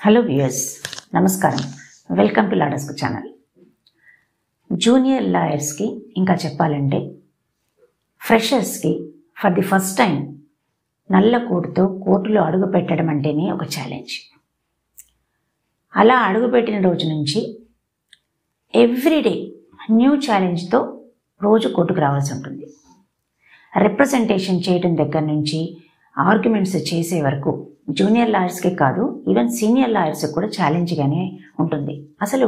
Hello viewers, నమస్కారం. Welcome to లాడస్కు channel. Junior లాయర్స్కి ఇంకా చెప్పాలంటే ఫ్రెషర్స్కి ఫర్ ది ఫస్ట్ టైం నల్ల కోటుతో కోర్టులో అడుగు పెట్టడం అంటేనే ఒక ఛాలెంజ్. అలా అడుగుపెట్టిన రోజు నుంచి ఎవ్రీడే న్యూ ఛాలెంజ్తో రోజు కోర్టుకు రావాల్సి ఉంటుంది. రిప్రజెంటేషన్ చేయడం దగ్గర నుంచి ఆర్గ్యుమెంట్స్ చేసే వరకు జూనియర్ లాయర్స్కే కాదు, ఈవెన్ సీనియర్ లాయర్స్కి కూడా ఛాలెంజ్గానే ఉంటుంది. అసలు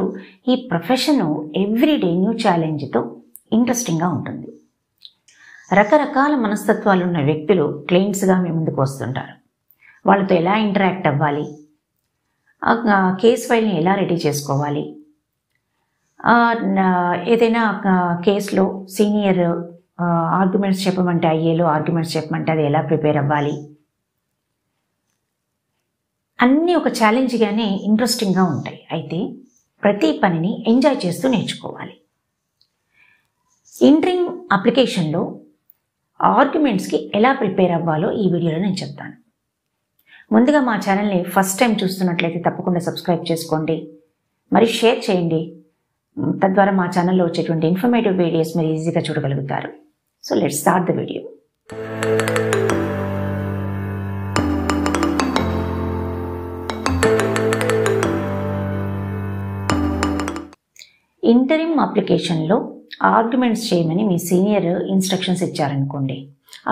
ఈ ప్రొఫెషన్ ఎవ్రీడే న్యూ ఛాలెంజ్తో ఇంట్రెస్టింగ్గా ఉంటుంది. రకరకాల మనస్తత్వాలు ఉన్న వ్యక్తులు క్లయింట్స్గా మీ ముందుకు వస్తుంటారు. వాళ్ళతో ఎలా ఇంటరాక్ట్ అవ్వాలి, కేస్ ఫైల్ని ఎలా రెడీ చేసుకోవాలి, ఏదైనా కేసులో సీనియర్ ఆర్గ్యుమెంట్స్ చెప్పమంటే ఐఏలో ఆర్గ్యుమెంట్స్ చెప్పమంటే అది ఎలా ప్రిపేర్ అవ్వాలి, అన్నీ ఒక ఛాలెంజ్గానే ఇంట్రెస్టింగ్గా ఉంటాయి. అయితే ప్రతి పనిని ఎంజాయ్ చేస్తూ నేర్చుకోవాలి. ఇంటరింగ్ అప్లికేషన్లో ఆర్గ్యుమెంట్స్కి ఎలా ప్రిపేర్ అవ్వాలో ఈ వీడియోలో నేను చెప్తాను. ముందుగా మా ఛానల్ని ఫస్ట్ టైం చూస్తున్నట్లయితే తప్పకుండా సబ్స్క్రైబ్ చేసుకోండి, మరి షేర్ చేయండి. తద్వారా మా ఛానల్లో వచ్చేటువంటి ఇన్ఫర్మేటివ్ వీడియోస్ మీరు ఈజీగా చూడగలుగుతారు. So let's start the video. Interim అప్లికేషన్లో ఆర్గ్యుమెంట్స్ చేయమని మీ సీనియర్ ఇన్స్ట్రక్షన్స్ ఇచ్చారనుకోండి,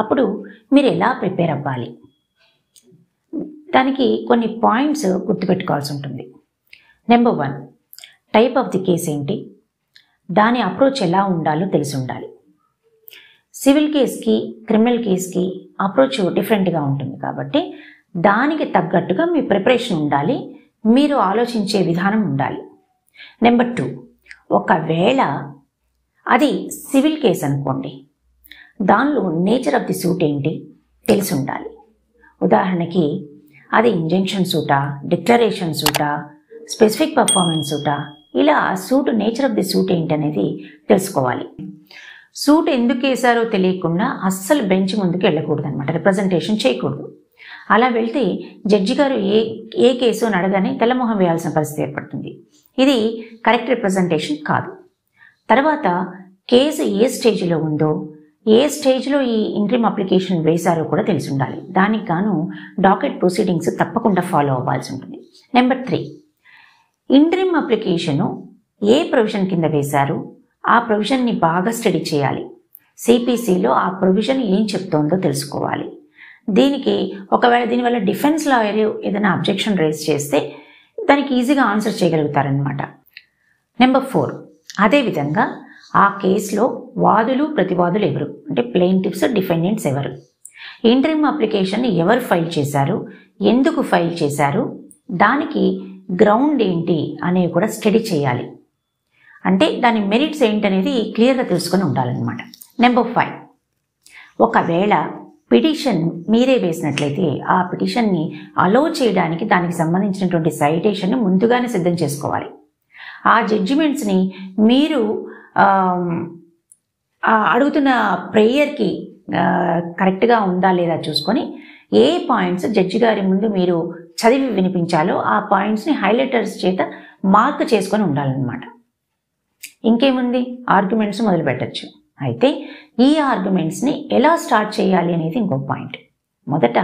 అప్పుడు మీరు ఎలా ప్రిపేర్ అవ్వాలి, దానికి కొన్ని పాయింట్స్ గుర్తుపెట్టుకోవాల్సి ఉంటుంది. Number 1, type of the case ఏంటి, దాని అప్రోచ్ ఎలా ఉండాలో తెలిసి ఉండాలి. సివిల్ కేస్కి క్రిమినల్ కేస్కి అప్రోచ్ డిఫరెంట్గా ఉంటుంది కాబట్టి దానికి తగ్గట్టుగా మీ ప్రిపరేషన్ ఉండాలి, మీరు ఆలోచించే విధానం ఉండాలి. నెంబర్ 2, ఒకవేళ అది సివిల్ కేస్ అనుకోండి, దానిలో నేచర్ ఆఫ్ ది సూట్ ఏంటి తెలిసి ఉండాలి. ఉదాహరణకి అది ఇంజంక్షన్ సూటా, డిక్లరేషన్ సూటా, స్పెసిఫిక్ పర్ఫార్మెన్స్ సూటా, ఇలా suit nature of the suit ఏంటి అనేది తెలుసుకోవాలి. సూట్ ఎందుకు వేసారో తెలియకుండా అస్సలు బెంచ్ ముందుకు వెళ్ళకూడదు అనమాట, రిప్రజెంటేషన్ చేయకూడదు. అలా వెళ్తే జడ్జి గారు ఏ కేసు అని అడగానే తెల్లమొహం వేయాల్సిన పరిస్థితి ఏర్పడుతుంది. ఇది కరెక్ట్ రిప్రజెంటేషన్ కాదు. తర్వాత కేసు ఏ స్టేజ్లో ఉందో, ఏ స్టేజ్లో ఈ ఇంటరిమ్ అప్లికేషన్ వేశారో కూడా తెలిసి ఉండాలి. దానికి గాను డాకెట్ ప్రొసీడింగ్స్ తప్పకుండా ఫాలో అవ్వాల్సి ఉంటుంది. నెంబర్ 3, ఇంటరిమ్ అప్లికేషను ఏ ప్రొవిజన్ కింద వేశారు, ఆ ప్రొవిజన్ని బాగా స్టడీ చేయాలి. సిపిసిలో ఆ ప్రొవిజన్ ఏం చెప్తోందో తెలుసుకోవాలి. దీనికి ఒకవేళ దీనివల్ల డిఫెన్స్ లాయర్ ఏదైనా అబ్జెక్షన్ రేజ్ చేస్తే దానికి ఈజీగా ఆన్సర్ చేయగలుగుతారనమాట. నెంబర్ 4, అదేవిధంగా ఆ కేసులో వాదులు ప్రతివాదులు ఎవరు, అంటే ప్లెయింటిఫ్స్ డిఫెండెంట్స్ ఎవరు, ఇంటరిమ్ అప్లికేషన్ ఎవరు ఫైల్ చేశారు, ఎందుకు ఫైల్ చేశారు, దానికి గ్రౌండ్ ఏంటి అనేవి కూడా స్టడీ చేయాలి. అంటే దాని మెరిట్స్ ఏంటనేది క్లియర్గా తెలుసుకొని ఉండాలన్నమాట. నెంబర్ 5, ఒకవేళ పిటిషన్ మీరే వేసినట్లయితే ఆ పిటిషన్ని అలో చేయడానికి దానికి సంబంధించినటువంటి సైటేషన్ని ముందుగానే సిద్ధం చేసుకోవాలి. ఆ జడ్జిమెంట్స్ని మీరు అడుగుతున్న ప్రేయర్కి కరెక్ట్గా ఉందా లేదా చూసుకొని ఏ పాయింట్స్ జడ్జి గారి ముందు మీరు చదివి వినిపించాలో ఆ పాయింట్స్ని హైలైటర్స్ చేత మార్క్ చేసుకొని ఉండాలన్నమాట. ఇంకేముంది, ఆర్గ్యుమెంట్స్ మొదలు పెట్టచ్చు. అయితే ఈ ఆర్గ్యుమెంట్స్ని ఎలా స్టార్ట్ చేయాలి అనేది ఇంకో పాయింట్. మొదట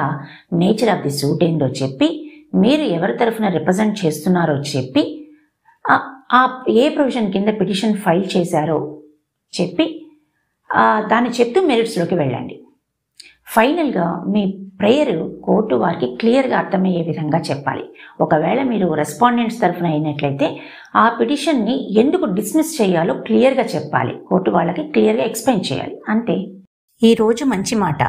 నేచర్ ఆఫ్ ది సూట్ ఏందో చెప్పి, మీరు ఎవరి తరఫున రిప్రజెంట్ చేస్తున్నారో చెప్పి, ఏ ప్రొవిజన్ కింద పిటిషన్ ఫైల్ చేశారో చెప్పి దాన్ని చెప్తూ మెరిట్స్లోకి వెళ్ళండి. ఫైనల్గా మీ ప్రేయర్ కోర్టు వారికి క్లియర్గా అర్థమయ్యే విధంగా చెప్పాలి. ఒకవేళ మీరు రెస్పాండెంట్స్ తరఫున అయినట్లయితే ఆ పిటిషన్ని ఎందుకు డిస్మిస్ చేయాలో క్లియర్గా చెప్పాలి, కోర్టు వాళ్ళకి క్లియర్గా ఎక్స్ప్లెయిన్ చేయాలి. అంతే. ఈరోజు మంచి మాట.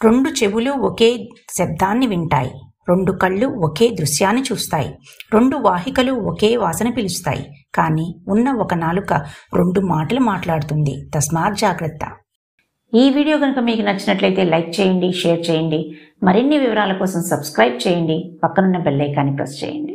2 చెవులు ఒకే శబ్దాన్ని వింటాయి, 2 కళ్ళు ఒకే దృశ్యాన్ని చూస్తాయి, 2 వాహికలు ఒకే వాసన పిలుస్తాయి, కానీ ఉన్న ఒక నాలుక 2 మాటలు మాట్లాడుతుంది. తస్మాత్ జాగ్రత్త. ఈ వీడియో కనుక మీకు నచ్చినట్లయితే లైక్ చేయండి, షేర్ చేయండి. మరిన్ని వివరాల కోసం సబ్స్క్రైబ్ చేయండి, పక్కనున్న బెల్ ఐకాన్ని ప్రెస్ చేయండి.